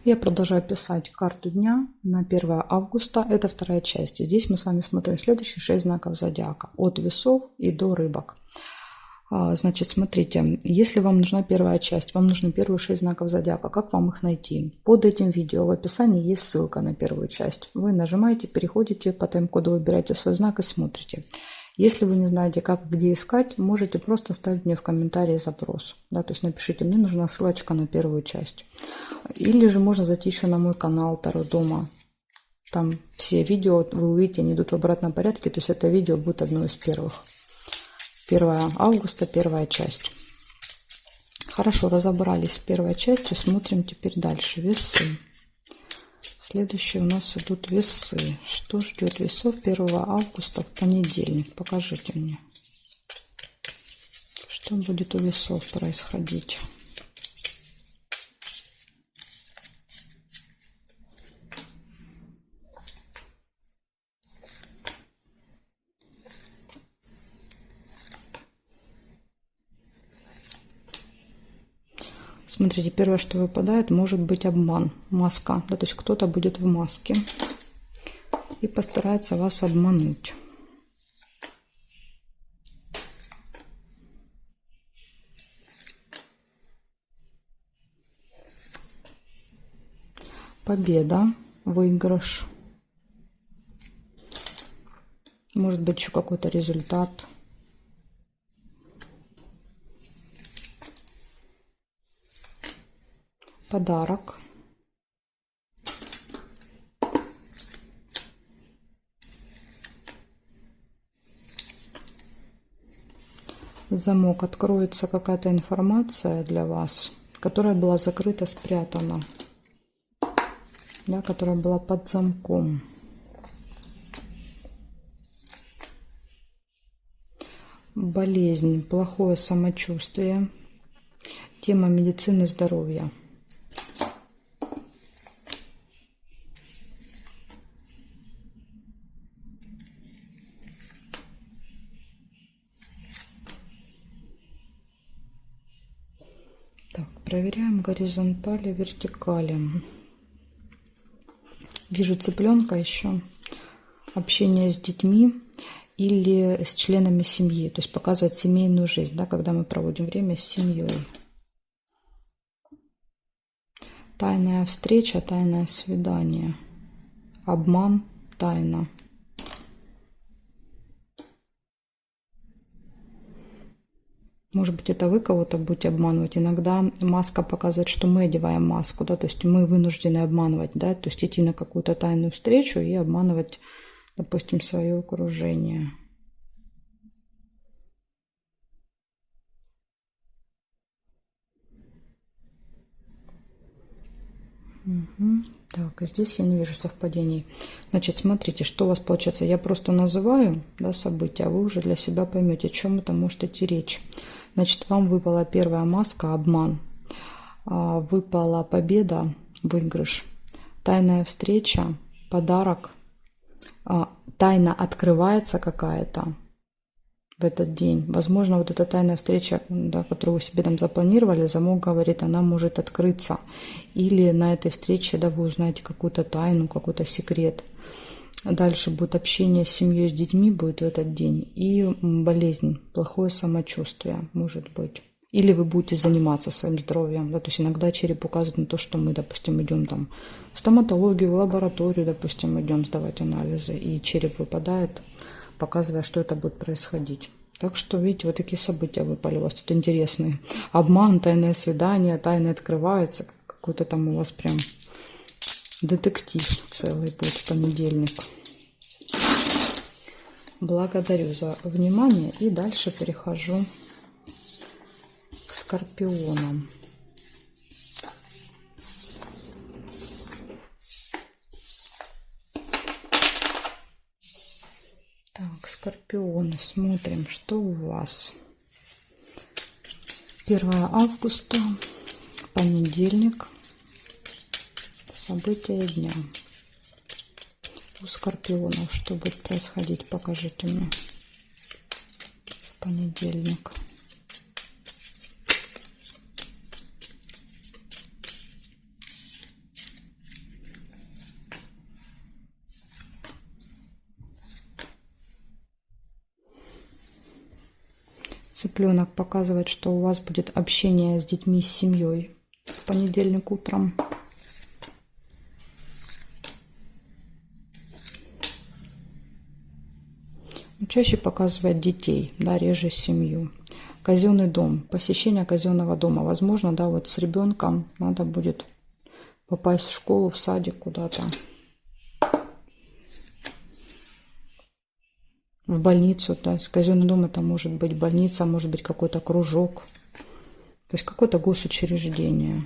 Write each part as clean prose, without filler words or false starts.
Я продолжаю писать карту дня на 1 августа. Это вторая часть. И здесь мы с вами смотрим следующие 6 знаков зодиака. От весов и до рыбок. Значит, смотрите, если вам нужна первая часть, вам нужны первые 6 знаков зодиака, как вам их найти? Под этим видео в описании есть ссылка на первую часть. Вы нажимаете, переходите, по тайм-коду выбираете свой знак и смотрите. Если вы не знаете, как где искать, можете просто оставить мне в комментарии запрос. Да, то есть напишите, мне нужна ссылочка на первую часть. Или же можно зайти еще на мой канал Таро Дома. Там все видео, вы увидите, они идут в обратном порядке. То есть это видео будет одно из первых. 1 августа, первая часть. Хорошо, разобрались с первой частью. Смотрим теперь дальше. Весы. Следующие у нас идут весы. Что ждет весов 1 августа в понедельник? Покажите мне. Что будет у весов происходить? Смотрите, первое, что выпадает, может быть обман, маска. Да, то есть кто-то будет в маске и постарается вас обмануть. Победа, выигрыш. Может быть еще какой-то результат. Подарок. Замок. Откроется какая-то информация для вас, которая была закрыта, спрятана, да, которая была под замком. Болезнь, плохое самочувствие. Тема медицины, здоровья. Так, проверяем горизонтали, вертикали. Вижу цыпленка еще. Общение с детьми или с членами семьи. То есть показывает семейную жизнь, да, когда мы проводим время с семьей. Тайная встреча, тайное свидание. Обман, тайна. Может быть, это вы кого-то будете обманывать. Иногда маска показывает, что мы одеваем маску, да, то есть мы вынуждены обманывать, да, то есть идти на какую-то тайную встречу и обманывать, допустим, свое окружение. Угу. Так, и здесь я не вижу совпадений. Значит, смотрите, что у вас получается. Я просто называю, да, события, а вы уже для себя поймете, о чем это может идти речь. Значит, вам выпала первая маска, обман. Выпала победа, выигрыш. Тайная встреча, подарок. Тайна открывается какая-то в этот день. Возможно, вот эта тайная встреча, да, которую вы себе там запланировали, замок говорит, она может открыться. Или на этой встрече, да, вы узнаете какую-то тайну, какой-то секрет. Дальше будет общение с семьей, с детьми будет в этот день. И болезнь, плохое самочувствие может быть. Или вы будете заниматься своим здоровьем. Да, то есть иногда череп указывает на то, что мы, допустим, идем там в стоматологию, в лабораторию, допустим, идем сдавать анализы, и череп выпадает, показывая, что это будет происходить. Так что, видите, вот такие события выпали у вас тут интересные. Обман, тайное свидание, тайны открываются. Какой-то там у вас прям детектив целый будет в понедельник. Благодарю за внимание. И дальше перехожу к скорпионам. Так, скорпионы, смотрим, что у вас. 1 августа, понедельник, события дня. У скорпионов что будет происходить, покажите мне. В понедельник. цыпленок показывает, что у вас будет общение с детьми, с семьей в понедельник утром. Чаще показывает детей, да, реже семью. Казенный дом, посещение казенного дома. Возможно, да, вот с ребенком надо будет попасть в школу, в садик куда-то. В больницу, да. Казенный дом — это может быть больница, может быть какой-то кружок. То есть какое-то госучреждение.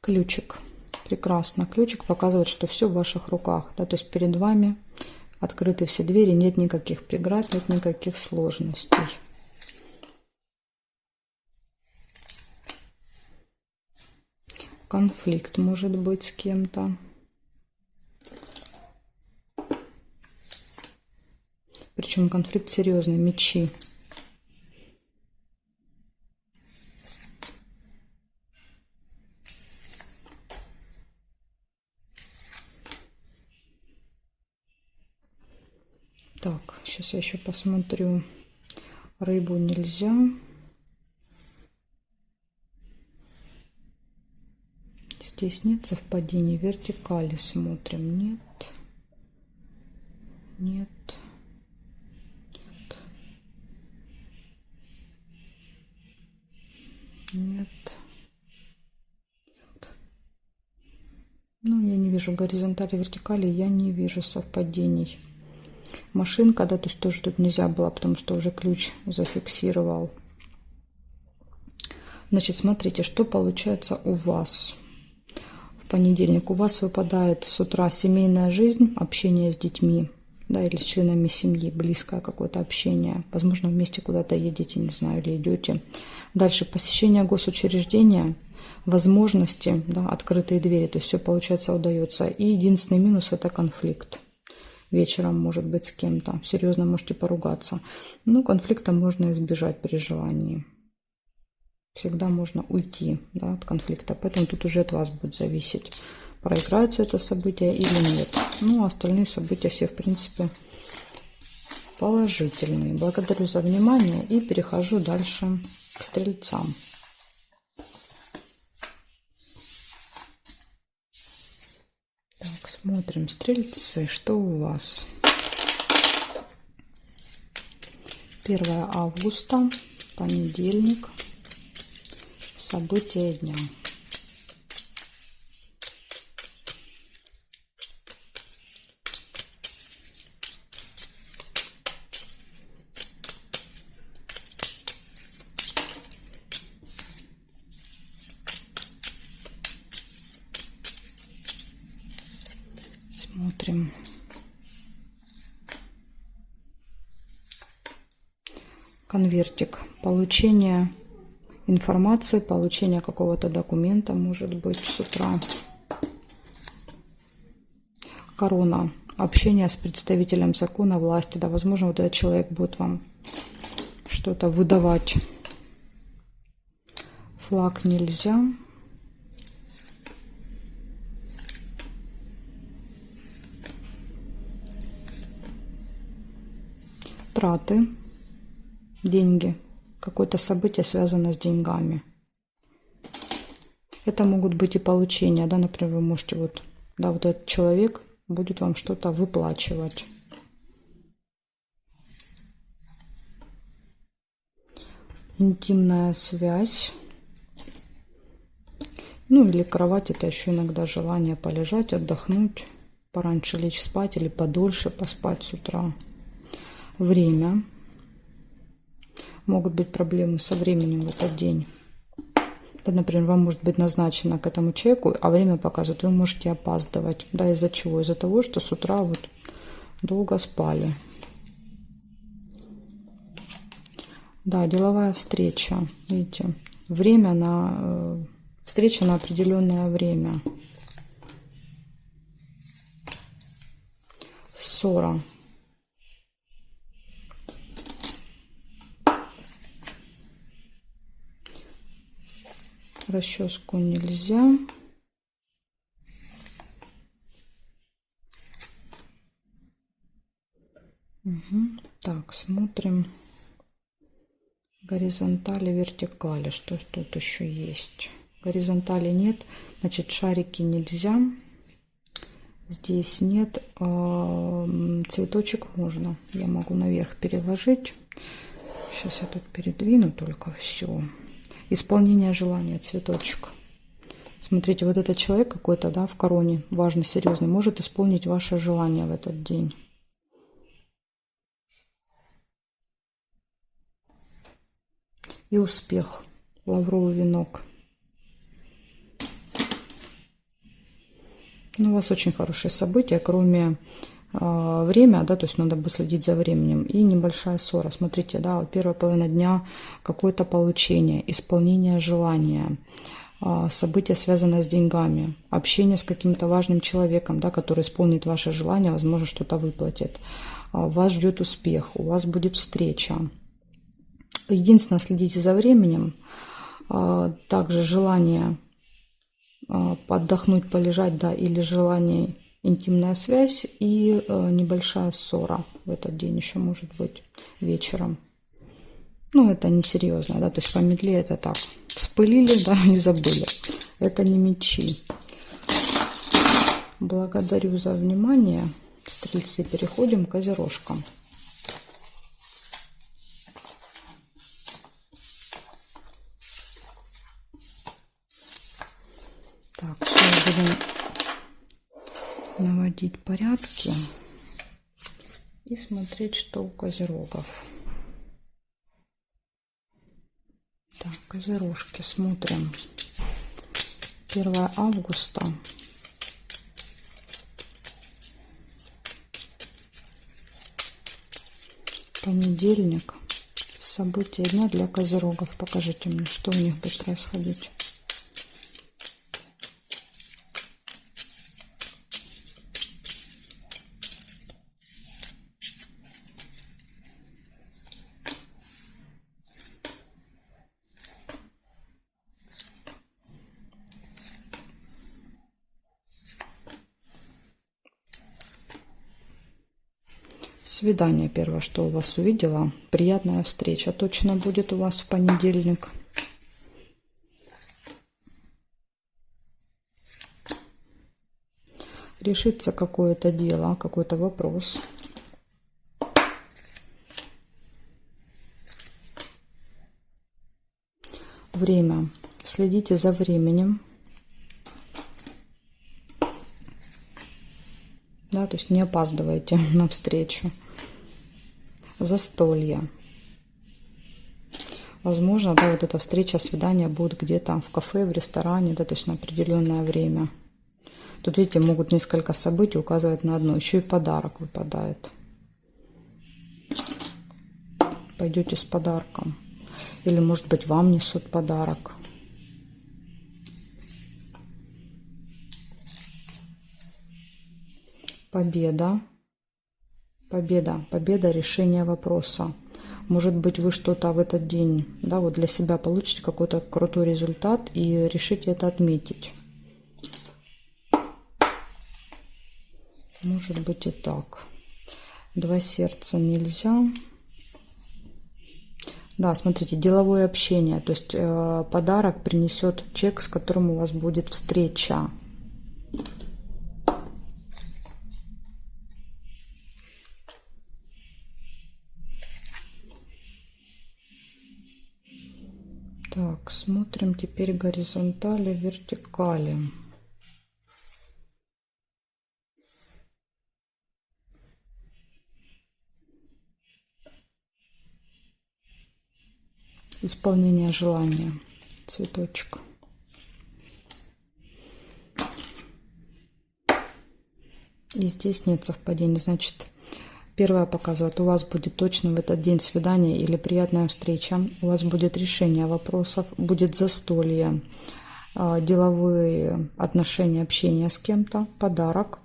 Ключик. Прекрасно. Ключик показывает, что все в ваших руках. Да, то есть перед вами открыты все двери, нет никаких преград, нет никаких сложностей. Конфликт может быть с кем-то. Причем конфликт серьезный. Мечи. Так, сейчас я еще посмотрю. Рыбу нельзя. Здесь нет совпадений. Вертикали смотрим. Нет. Нет. Нет. Ну, я не вижу горизонтали, вертикали, я не вижу совпадений. Машинка, да, то есть тоже тут нельзя было, потому что уже ключ зафиксировал. Значит, смотрите, что получается у вас в понедельник. У вас выпадает с утра семейная жизнь, общение с детьми, да, или с членами семьи, близкое какое-то общение. Возможно, вместе куда-то едете, не знаю, или идете. Дальше посещение госучреждения, возможности, да, открытые двери, то есть все, получается, удается. И единственный минус — это конфликт. Вечером, может быть, с кем-то. Серьезно можете поругаться. Но конфликта можно избежать при желании. Всегда можно уйти, да, от конфликта. Поэтому тут уже от вас будет зависеть, проиграется это событие или нет. Ну, а остальные события все, в принципе, положительные. Благодарю за внимание и перехожу дальше к стрельцам. Так, смотрим. Стрельцы, что у вас? 1 августа, понедельник. События дня. Смотрим. Конвертик. Получение информации, получение какого-то документа, может быть, с утра. Корона. Общение с представителем закона, власти. Да, возможно, вот этот человек будет вам что-то выдавать. Флаг нельзя. Траты. Деньги. Какое-то событие связано с деньгами. Это могут быть и получения, да, например, вы можете вот, да, вот этот человек будет вам что-то выплачивать. Интимная связь. Ну или кровать, это еще иногда желание полежать, отдохнуть, пораньше лечь спать или подольше поспать с утра. Время. Могут быть проблемы со временем в этот день. Да, например, вам может быть назначено к этому человеку, а время показывает, вы можете опаздывать. Да, из-за чего? Из-за того, что с утра вот долго спали. Да, деловая встреча. Видите, время на встреча на определенное время. ссора. Расческу нельзя. Так, смотрим горизонтали, вертикали. Что тут еще есть? Горизонтали нет, значит шарики нельзя. Здесь нет. Цветочек можно. Я могу наверх переложить. Сейчас я тут передвину только все. Исполнение желания, цветочек. Смотрите, вот этот человек какой-то, да, в короне, важный, серьезный, может исполнить ваше желание в этот день. И успех. Лавровый венок. Ну, у вас очень хорошие события, кроме время, да, то есть надо будет следить за временем. И небольшая ссора. Смотрите, да, вот первая половина дня какое-то получение, исполнение желания, события, связанные с деньгами, общение с каким-то важным человеком, да, который исполнит ваше желание, возможно, что-то выплатит. Вас ждет успех, у вас будет встреча. Единственное, следите за временем. Также желание отдохнуть, полежать, да, или желание интимная связь и небольшая ссора в этот день еще может быть вечером. Ну, это не серьезно, да, то есть по метле это так, вспылили, да, и забыли. Это не мечи. Благодарю за внимание, стрельцы. Переходим к козерожкам. Так, сейчас будем наводить порядки и смотреть, что у козерогов. Так, козерожки, смотрим. 1 августа. Понедельник. События дня для козерогов. Покажите мне, что у них будет происходить. Свидание первое, что у вас увидела. Приятная встреча точно будет у вас в понедельник. Решится какое-то дело, какой-то вопрос. Время. Следите за временем. Да, то есть не опаздывайте на встречу. Застолье. Возможно, да, вот эта встреча, свидание будет где-то в кафе, в ресторане, да, то есть на определенное время. Тут, видите, могут несколько событий указывать на одно. Еще и подарок выпадает. Пойдете с подарком. Или, может быть, вам несут подарок. Победа. Победа. Победа, решение вопроса. Может быть, вы что-то в этот день, да, вот для себя получите какой-то крутой результат и решите это отметить. Может быть и так. 2 сердца нельзя. Да, смотрите, деловое общение. То есть подарок принесет человек, с которым у вас будет встреча. Так, смотрим теперь горизонтали, вертикали. Исполнение желания. Цветочек. И здесь нет совпадений. Значит, первое показывает, у вас будет точно в этот день свидание или приятная встреча. У вас будет решение вопросов, будет застолье, деловые отношения, общение с кем-то, подарок.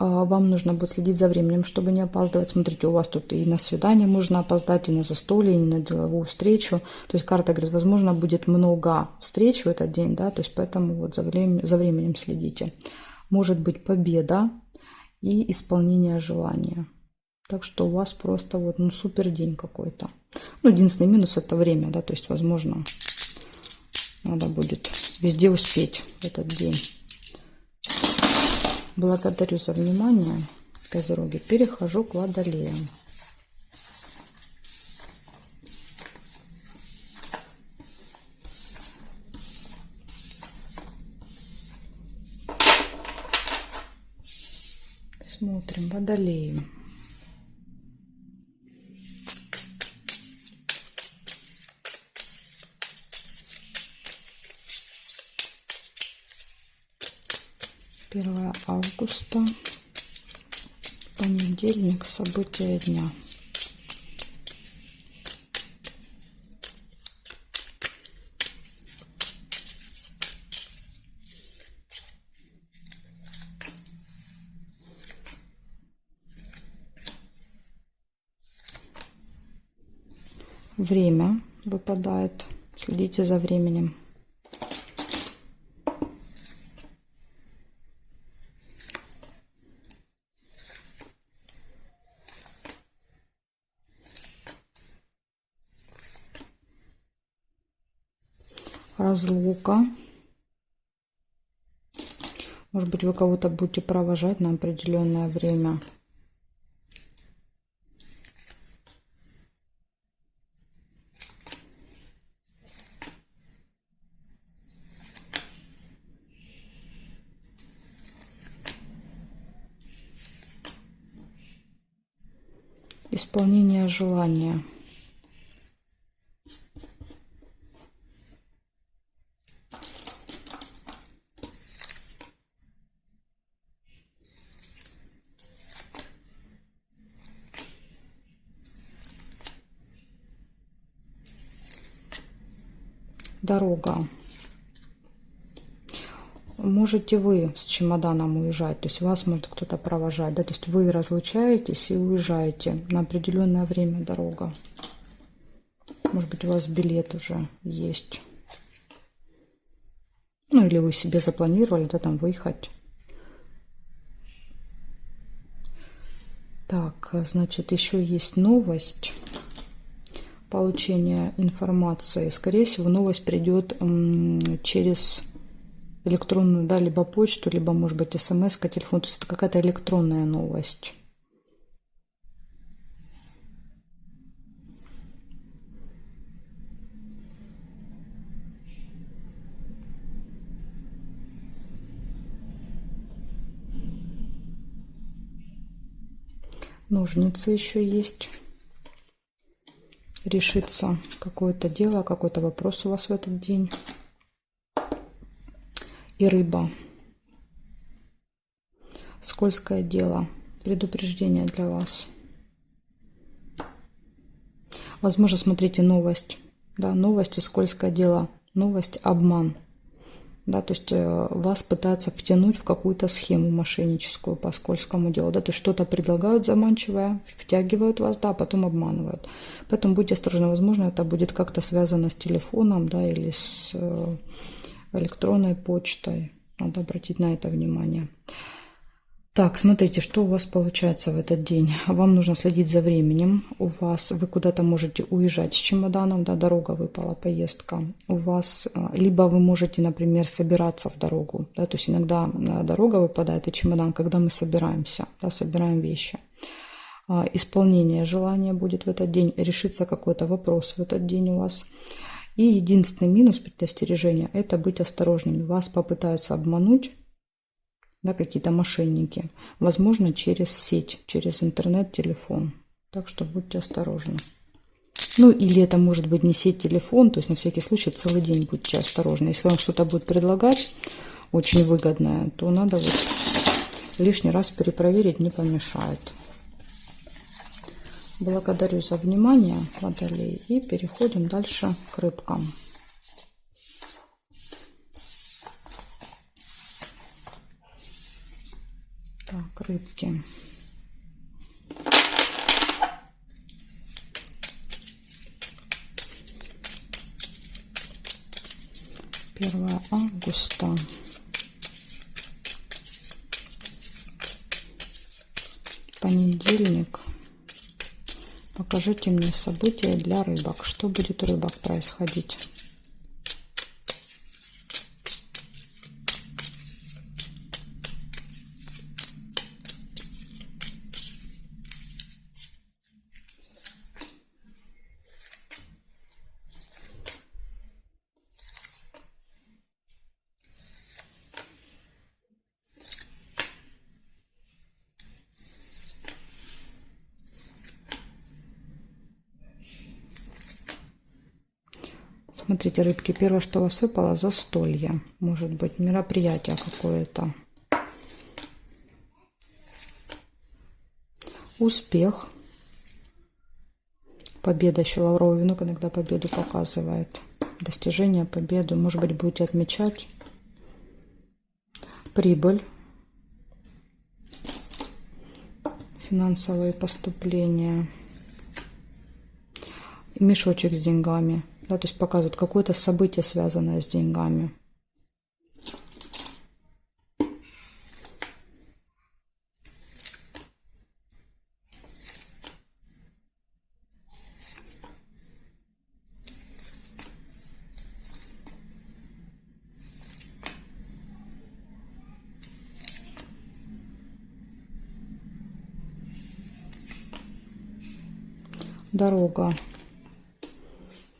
Вам нужно будет следить за временем, чтобы не опаздывать. Смотрите, у вас тут и на свидание можно опоздать, и на застолье, и на деловую встречу. То есть карта говорит, возможно, будет много встреч в этот день, да, то есть поэтому вот за временем следите. Может быть победа и исполнение желания. Так что у вас просто вот, ну, супер день какой-то. Ну, единственный минус — это время, да, то есть, возможно, надо будет везде успеть в этот день. Благодарю за внимание, Козероги. Перехожу к Водолеям. Смотрим, Водолеи. Первое августа, понедельник, события дня. Время выпадает. Следите за временем. Разлука. Может быть, вы кого-то будете провожать на определенное время. Исполнение желания. Дорога. Можете вы с чемоданом уезжать, то есть вас может кто-то провожать, да, то есть вы разлучаетесь и уезжаете на определенное время, дорога. Может быть, у вас билет уже есть. Ну, или вы себе запланировали, да, там выехать. Так, значит, еще есть новость. Получение информации. Скорее всего, новость придет через электронную, да, либо почту, либо, может быть, смс-ка, телефон. То есть это какая-то электронная новость. Ножницы еще есть. Решится какое-то дело, какой-то вопрос у вас в этот день. И рыба. Скользкое дело. Предупреждение для вас. Возможно, смотрите, новость. Да, новость и скользкое дело. Новость — обман. Да, то есть вас пытаются втянуть в какую-то схему мошенническую по скользкому делу. Да, то есть что-то предлагают заманчивое, втягивают вас, да, а потом обманывают. Поэтому будьте осторожны. Возможно, это будет как-то связано с телефоном, да, или с электронной почтой. Надо обратить на это внимание. Так, смотрите, что у вас получается в этот день. Вам нужно следить за временем. Вы куда-то можете уезжать с чемоданом, да, дорога выпала, поездка. У вас, либо вы можете, например, собираться в дорогу, да, то есть иногда дорога выпадает и чемодан, когда мы собираемся, да, собираем вещи. Исполнение желания будет в этот день, решится какой-то вопрос в этот день у вас. И единственный минус предостережения – это быть осторожными. Вас попытаются обмануть, да, какие-то мошенники, возможно, через сеть, через интернет, телефон. Так что будьте осторожны. Ну, или это может быть не сеть, телефон, то есть на всякий случай целый день будьте осторожны. Если вам что-то будет предлагать очень выгодное, то надо вот лишний раз перепроверить, не помешает. Благодарю за внимание, Водолей, и переходим дальше к рыбкам. Так, рыбки. Первое августа. Понедельник. Покажите мне события для рыбок. Что будет у рыбок происходить? Смотрите, рыбки, первое, что у вас выпало, застолье. Может быть, мероприятие какое-то. Успех. Победа, еще лавровый венок иногда победу показывает. Достижение, победу. Может быть, будете отмечать. Прибыль. Финансовые поступления. Мешочек с деньгами. Да, то есть показывает какое-то событие, связанное с деньгами. Дорога.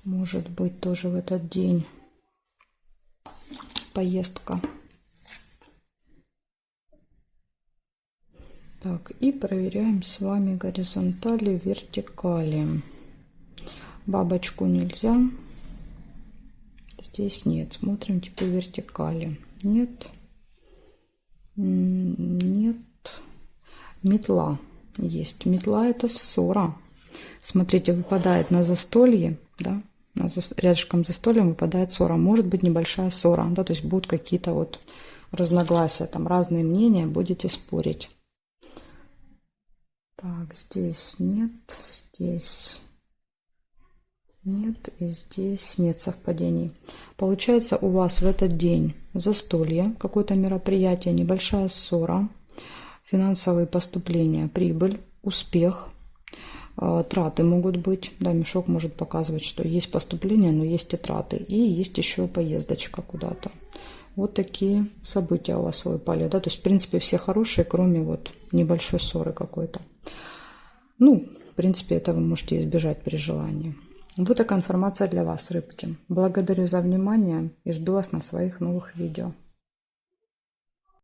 Может быть, тоже в этот день. Поездка. Так, и проверяем с вами горизонтали, вертикали. Бабочку нельзя. Здесь нет. Смотрим теперь вертикали. Нет. Нет. Метла есть. Метла — это ссора. Смотрите, выпадает на застолье, да, рядышком с застольем выпадает ссора. Может быть небольшая ссора, да, то есть будут какие-то вот разногласия, там разные мнения, будете спорить. Так, здесь нет, здесь нет и здесь нет совпадений. Получается, у вас в этот день застолье, какое-то мероприятие, небольшая ссора, финансовые поступления, прибыль, успех. Траты могут быть, да, мешок может показывать, что есть поступления, но есть и траты, и есть еще поездочка куда-то. Вот такие события у вас выпали, да, то есть в принципе все хорошие, кроме вот небольшой ссоры какой-то. Ну, в принципе, это вы можете избежать при желании. Вот такая информация для вас, рыбки. Благодарю за внимание и жду вас на своих новых видео.